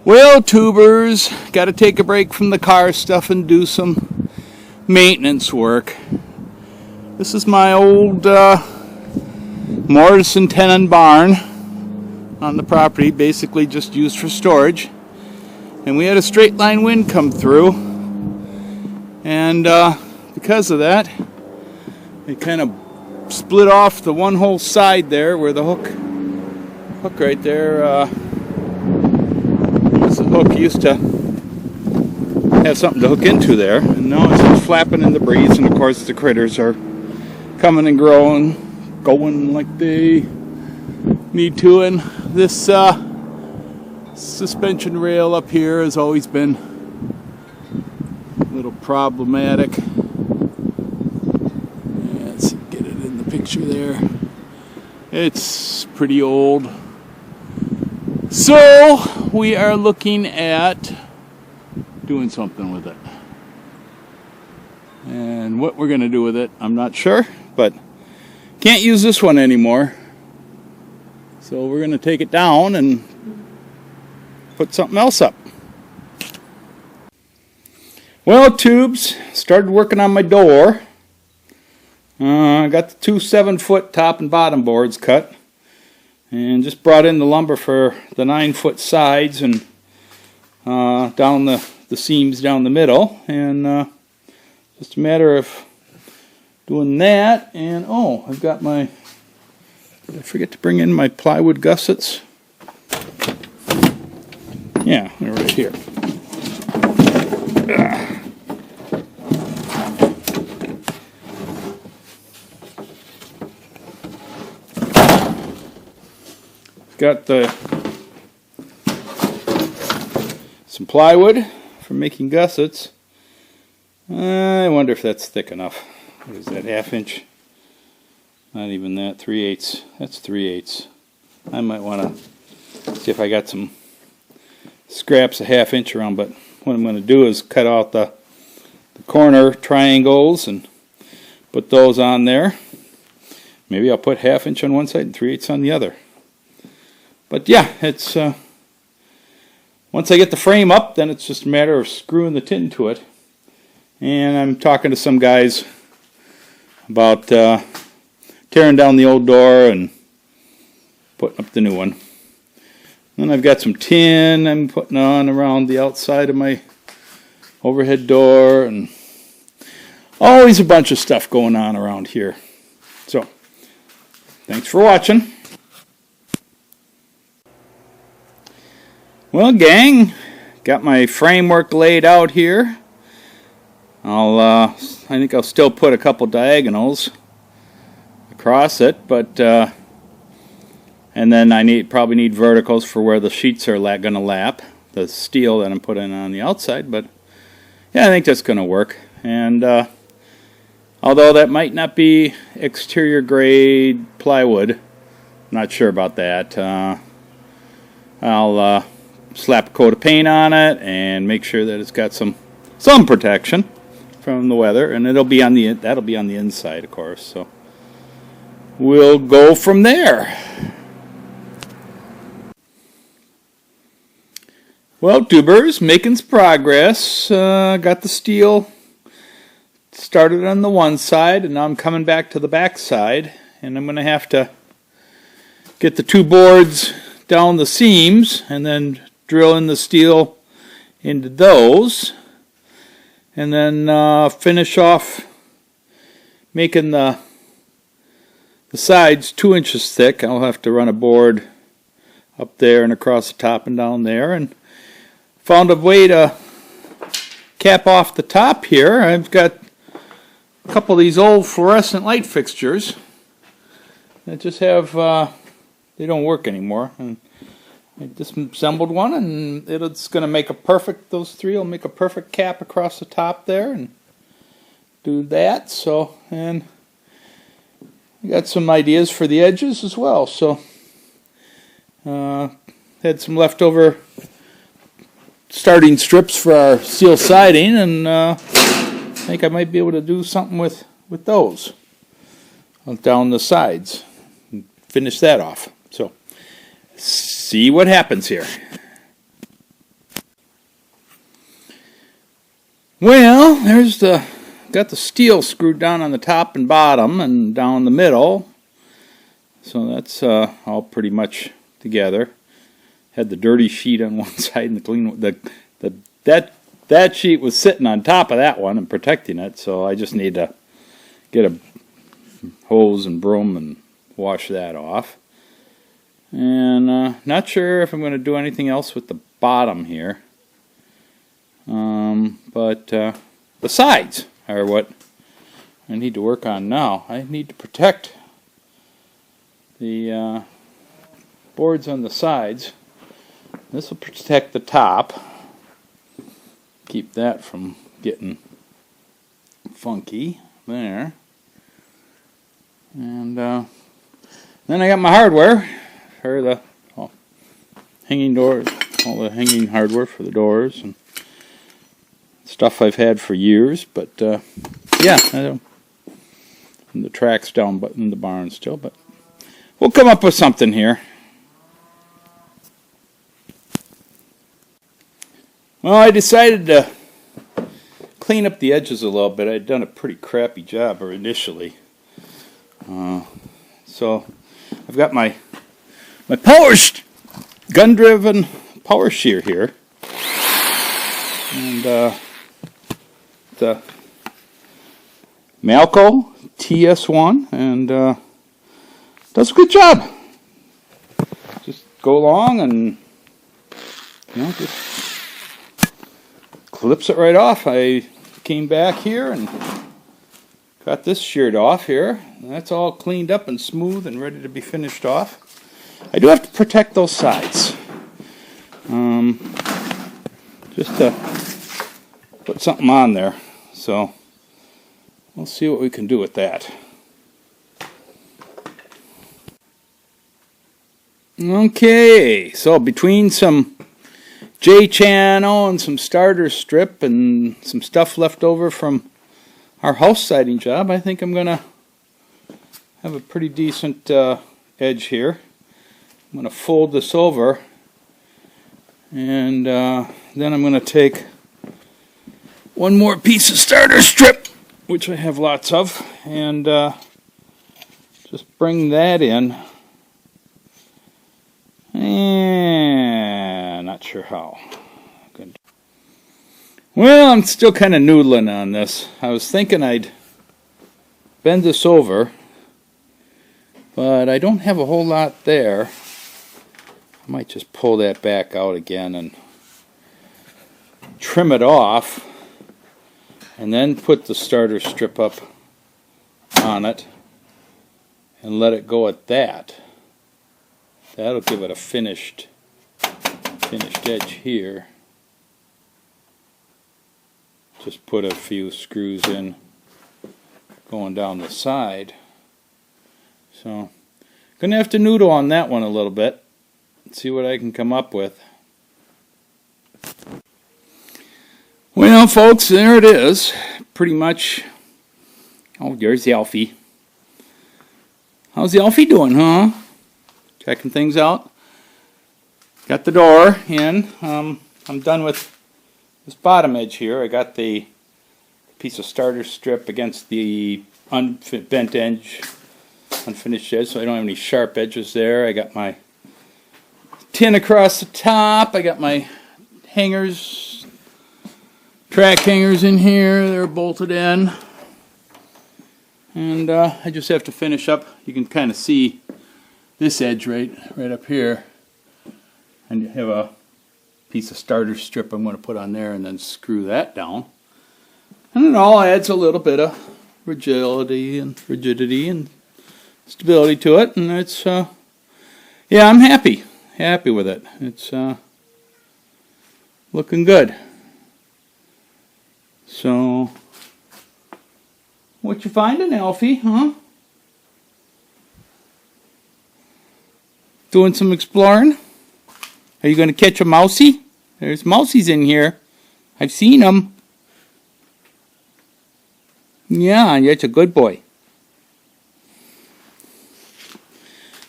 Well, tubers, got to take a break from the car stuff and do some maintenance work. This is my old mortise and tenon barn on the property, basically just used for storage. And we had a straight line wind come through, and because of that, it kind of split off the one whole side there where the hook right there. The hook used to have something to hook into there, and now it's just flapping in the breeze, and of course the critters are coming and growing, going like they need to. And this suspension rail up here has always been a little problematic. Let's get it in the picture there. It's pretty old. So we are looking at doing something with it. And what we're going to do with it, I'm not sure, but can't use this one anymore. So we're going to take it down and put something else up. Well, tubes, started working on my door. I got the two 7-foot top and bottom boards cut. And just brought in the lumber for the 9-foot sides and down the seams down the middle. And just a matter of doing that. And oh, I've got my, did I forget to bring in my plywood gussets? Yeah, they're right here. Got some plywood for making gussets. I wonder if that's thick enough. What is that, 1/2 inch? Not even that, 3/8. That's 3/8. I might want to see if I got some scraps a 1/2 inch around, but what I'm going to do is cut out the corner triangles and put those on there. Maybe I'll put 1/2 inch on one side and 3/8 on the other. But yeah, it's once I get the frame up, then it's just a matter of screwing the tin to it. And I'm talking to some guys about tearing down the old door and putting up the new one. Then I've got some tin I'm putting on around the outside of my overhead door, and always a bunch of stuff going on around here. So, thanks for watching. Well, gang, got my framework laid out here. I think I'll still put a couple diagonals across it, but and then I probably need verticals for where the sheets are going to lap the steel that I'm putting on the outside. But yeah, I think that's going to work. And although that might not be exterior grade plywood, I'm not sure about that. I'll slap a coat of paint on it and make sure that it's got some protection from the weather, and that'll be on the inside, of course. So we'll go from there. Well, tubers, making some progress. Got the steel started on the one side, and now I'm coming back to the back side, and I'm going to have to get the two boards down the seams and then drill in the steel into those, and then finish off making the sides 2 inches thick. I'll have to run a board up there and across the top and down there, and found a way to cap off the top here. I've got a couple of these old fluorescent light fixtures that just have they don't work anymore, and I just assembled one, and it's going to make a perfect, those three will make a perfect cap across the top there, and do that. So, and I got some ideas for the edges as well. So had some leftover starting strips for our steel siding, and I think I might be able to do something with those down the sides and finish that off. So see what happens here. Well, got the steel screwed down on the top and bottom and down the middle, so that's all pretty much together. Had the dirty sheet on one side and the clean that sheet was sitting on top of that one and protecting it, so I just need to get a hose and broom and wash that off. And not sure if I'm going to do anything else with the bottom here, but the sides are what I need to work on now. I need to protect the boards on the sides. This will protect the top, keep that from getting funky there. And then I got my hardware for the hanging doors, all the hanging hardware for the doors and stuff I've had for years. But yeah, and the track's down in the barn still, but we'll come up with something here. Well, I decided to clean up the edges a little bit. I'd done a pretty crappy job initially. So I've got my gun-driven power shear here. And the Malco TS1, and does a good job. Just go along and just clips it right off. I came back here and got this sheared off here. That's all cleaned up and smooth and ready to be finished off. I do have to protect those sides. Just to put something on there. So we'll see what we can do with that. Okay, so between some J-channel and some starter strip and some stuff left over from our house siding job, I think I'm going to have a pretty decent edge here. I'm going to fold this over, and then I'm going to take one more piece of starter strip, which I have lots of, and just bring that in. And not sure how. Good. Well, I'm still kind of noodling on this. I was thinking I'd bend this over, but I don't have a whole lot there. I might just pull that back out again and trim it off, and then put the starter strip up on it and let it go at that. That'll give it a finished edge here. Just put a few screws in going down the side. So gonna have to noodle on that one a little bit. See what I can come up with. Well, folks, there it is. Pretty much. Oh, there's the Alfie. How's the Alfie doing, huh? Checking things out. Got the door in. I'm done with this bottom edge here. I got the piece of starter strip against the bent edge, unfinished edge, so I don't have any sharp edges there. I got my tin across the top. I got my hangers, track hangers in here. They're bolted in. And I just have to finish up. You can kind of see this edge right up here, and you have a piece of starter strip I'm going to put on there and then screw that down, and it all adds a little bit of rigidity and stability to it, and it's yeah, I'm happy with it. It's looking good. So what you finding, Alfie, huh? Doing some exploring? Are you going to catch a mousey? There's mousies in here. I've seen them. Yeah, it's a good boy.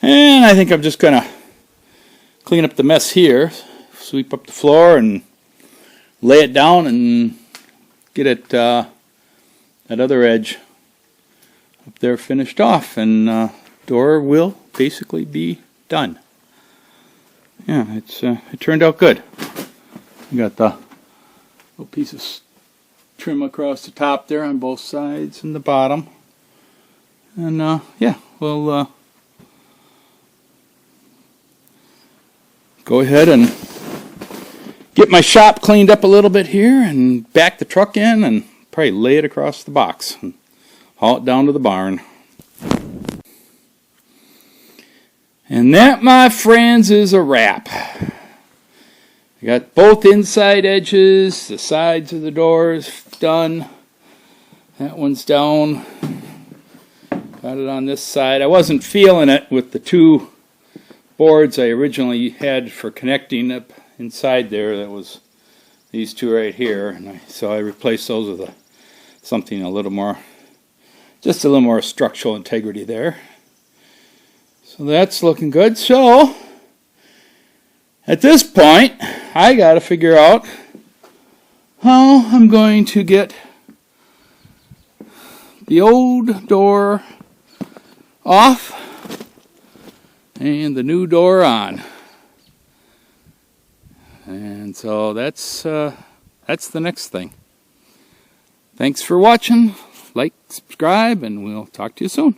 And I think I'm just going to clean up the mess here. Sweep up the floor and lay it down and get it, that other edge up there finished off. And door will basically be done. Yeah, it turned out good. You got the little piece of trim across the top there on both sides and the bottom. And yeah, we'll go ahead and get my shop cleaned up a little bit here and back the truck in and probably lay it across the box and haul it down to the barn. And that, my friends, is a wrap. I got both inside edges, the sides of the doors done. That one's down. Got it on this side. I wasn't feeling it with the two boards I originally had for connecting up inside there. That was these two right here. And so I replaced those with something a little more, just a little more structural integrity there. So that's looking good. So at this point, I got to figure out how I'm going to get the old door off and the new door on. And so that's the next thing. Thanks for watching. Like, subscribe, and we'll talk to you soon.